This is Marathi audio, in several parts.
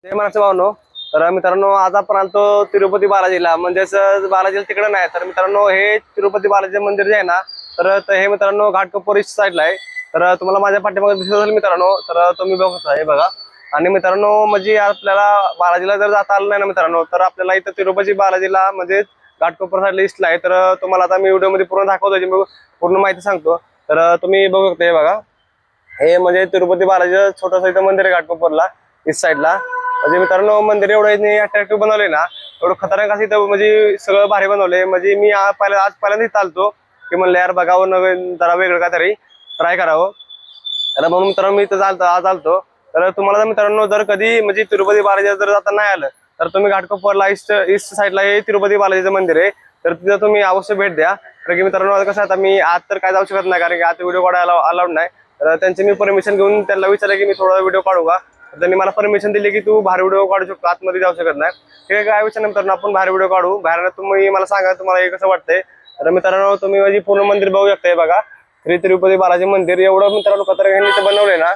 जय महाराष्ट्र भावनो. तर मित्रांनो आज आपण आलतो तिरुपती बालाजीला, म्हणजेच बालाजीला तिकडे नाही तर मित्रांनो हे तिरुपती बालाजी मंदिर जे आहे ना तर हे मित्रांनो घाटकोपर ईस्ट साईडला आहे. तर तुम्हाला माझ्या पाठीमागे दिसत असेल मित्रांनो, तर तुम्ही बघता हे बघा. आणि मित्रांनो म्हणजे आपल्याला बालाजीला जर जाता आलं नाही ना मित्रांनो तर आपल्याला इथं तिरुपती बालाजीला म्हणजे घाटकोपर साईडला ईस्टला आहे. तर तुम्हाला आता मी व्हिडिओ मध्ये पूर्ण दाखवतो, पूर्ण माहिती सांगतो. तर तुम्ही बघू शकता हे बघा, हे म्हणजे तिरुपती बालाजी छोटंसं इथं मंदिर आहे घाटकोपरला ईस्ट साईडला. म्हणजे मित्रांनो मंदिर एवढं अट्रॅक्टिव्ह बनवले ना, एवढं खतरनाक असं इथं म्हणजे सगळं भारी बनवलंय. म्हणजे मी आज पहिल्यांदा इथं आलतो की म्हणलं यार बघावं नवीन जरा वेगळं काहीतरी ट्राय करावं. तर म्हणून मित्रांनो मी इथं आज आलतो. तर तुम्हाला मित्रांनो जर कधी म्हणजे तिरुपती बालाजी जर जाता नाही आलं तर तुम्ही घाटकोपरला ईस्ट साईडला हे तिरुपती बालाजीचं मंदिर आहे. तर तिथं तुम्ही अवश्य भेट द्या. कारण की मित्रांनो कसं आता मी आज तर काय जाऊ शकत नाही, कारण की आता व्हिडिओ काढायला अलाउड नाही. तर त्यांची मी परमिशन घेऊन त्यांना विचारलं की मी थोडा व्हिडिओ काढू का. त्यांनी मला परमिशन दिली की तू बाहेर व्हिडिओ काढू शकतो, आतमध्ये जाऊ शकत नाही. हे काय विषय नंतर आपण बाहेर व्हिडिओ काढू. बाहेर तुम्ही मला सांगा तुम्हाला हे कसं वाटतंय. तर मित्रांनो तुम्ही माझी पूर्ण मंदिर बघू शकताय बघा, श्री तिरुपती बालाजी मंदिर एवढं मित्रांनो खतरनाक इथं बनवलंय ना.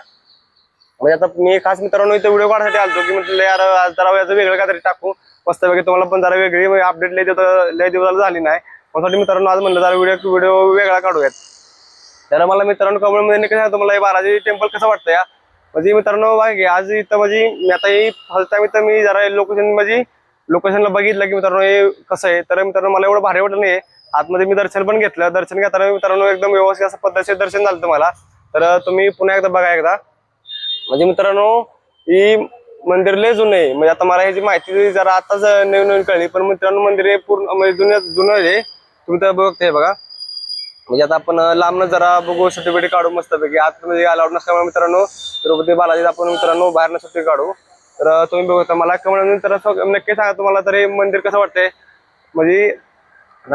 म्हणजे आता मी खास मित्रांनो इथं व्हिडिओ काढण्यासाठी आलतो की म्हटलं यार आज जरा याचं वेगळं काहीतरी टाकू मस्तपैकी, तुम्हाला पण जरा वेगळी अपडेट लय दिवसाला झाली नाही. मग मित्रांनो आज म्हणलं जरा व्हिडिओ वेगळा काढूयात. तर मला मित्रांनो कमेंटमध्ये नक्की सांगा तुम्हाला हे बालाजी टेम्पल कसं वाटतं या. म्हणजे मित्रांनो बघा आज इथं म्हणजे मी आता ही फर्स्ट टाइम इथं मी जरा लोकेशनला बघितलं की मित्रांनो हे कसं आहे. तर मित्रांनो मला एवढं भारी वाटलं नाही. आतमध्ये मी दर्शन पण घेतलं, दर्शन घेताना मित्रांनो एकदम व्यवस्थित असं पद्धतशीर दर्शन झालं तुम्हाला. तर तुम्ही पुन्हा एकदा बघा एकदा. म्हणजे मित्रांनो ही मंदिर लय जुनं आहे. म्हणजे आता मला ह्याची माहिती जरा आताच नवीन कळली, पण मित्रांनो मंदिर हे पूर्ण म्हणजे जुनं आहे. तुम्ही तर बघते बघा. म्हणजे आता आपण लांबनं जरा बघू, सर्टिफिकेट काढू मस्तपैकी. आतमध्ये अलाउड नसल्यामुळे मित्रांनो तिरुपती बालाजीत आपण मित्रांनो बाहेरनं सर्टिफिकेट काढू. तर तुम्ही बघता मला कमेंट तर नक्की सांगा तुम्हाला तर हे मंदिर कसं वाटतंय. म्हणजे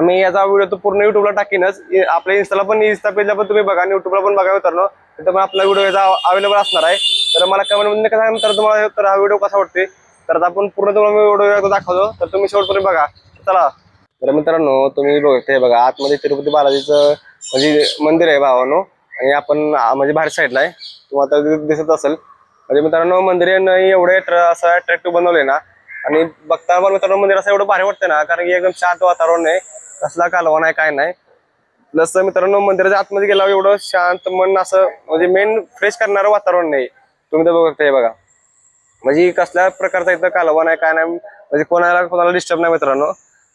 मी याचा व्हिडिओ तो पूर्ण युट्यूबला टाकीनच, आपल्या इन्स्टाला पण इंस्टा पेजला पण तुम्ही बघा आणि युट्यूबला पण बघा मित्रांनो. तिथं पण आपला व्हिडिओ याचा अवेलेबल असणार आहे. तर मला कमेंटमध्ये नक्की सांगा तर तुम्हाला तर हा व्हिडिओ कसा वाटतोय. तर आपण पूर्ण तुम्हाला व्हिडिओ दाखवतो, तर तुम्ही शेवटपर्यंत बघा. चला तर मित्रांनो तुम्ही बघते बघा आतमध्ये तिरुपती बालाजीचं म्हणजे मंदिर आहे भावानो. आणि आपण म्हणजे बाहेर साईडला आहे, तुम्हाला आता दिसत असेल. म्हणजे मित्रांनो मंदिर एवढे असं अट्रॅक्टिव्ह बनवले ना, आणि बघताना पण मित्रांनो मंदिर असं एवढं भारी वाटतं ना, कारण की एकदम शांत वातावरण आहे, कसला कालवा नाही काय नाही. प्लस मित्रांनो मंदिराच्या आतमध्ये गेल्यावर एवढं शांत मन असं म्हणजे मेन फ्रेश करणारं वातावरण नाही. तुम्ही तर बघताय बघा, म्हणजे कसल्या प्रकारचा इथं कालवा नाही काय नाही, म्हणजे कोणाला डिस्टर्ब नाही मित्रांनो.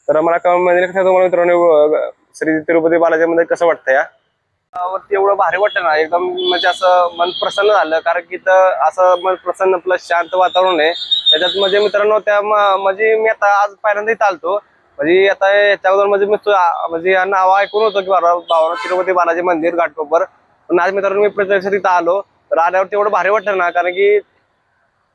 तर मला म्हणजे कसं तुम्हाला मित्रांनो श्री तिरुपती बालाजी मध्ये कसं वाटतं या वरती एवढं भारी वाटतं ना, एकदम म्हणजे असं मन प्रसन्न झालं. कारण की इथं असं मन प्रसन्न प्लस शांत वातावरण आहे त्याच्यात. म्हणजे मित्रांनो त्या म्हणजे मी आता आज पहिल्यांदा इथं आलतो. म्हणजे आता याच्याबद्दल म्हणजे नाव ऐकून होतं की भावना तिरुपती बालाजी मंदिर घाटकोपर, पण आज मित्रांनो मी प्रत्यक्ष तिथं आलो. तर आल्यावरती एवढं भारी वाटतं ना, कारण की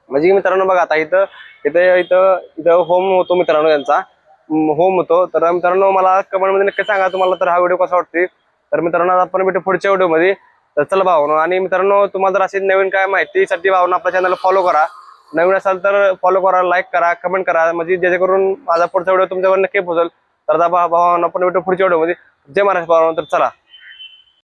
म्हणजे मित्रांनो बघा आता इथं इथं इथं इथं होम होतो मित्रांनो, यांचा होम होतो. तर मित्रांनो मला कमेंटमध्ये नक्की सांगा तुम्हाला तर हा व्हिडिओ कसा वाटतोय. तर मित्रांनो आपण भेटू पुढच्या व्हिडिओमध्ये. तर चला भावनो, आणि मित्रांनो तुम्हाला जर अशी नवीन काय माहितीसाठी भावना आपल्या चॅनलला फॉलो करा. नवीन असाल तर फॉलो करा, लाईक करा, कमेंट करा, म्हणजे जेणेकरून माझा पुढचा व्हिडिओ तुमच्यावर नक्की पोहोचेल. तर आता भावना आपण भेटू पुढच्या व्हिडिओमध्ये. जय महाराष्ट्र भावना. तर चला.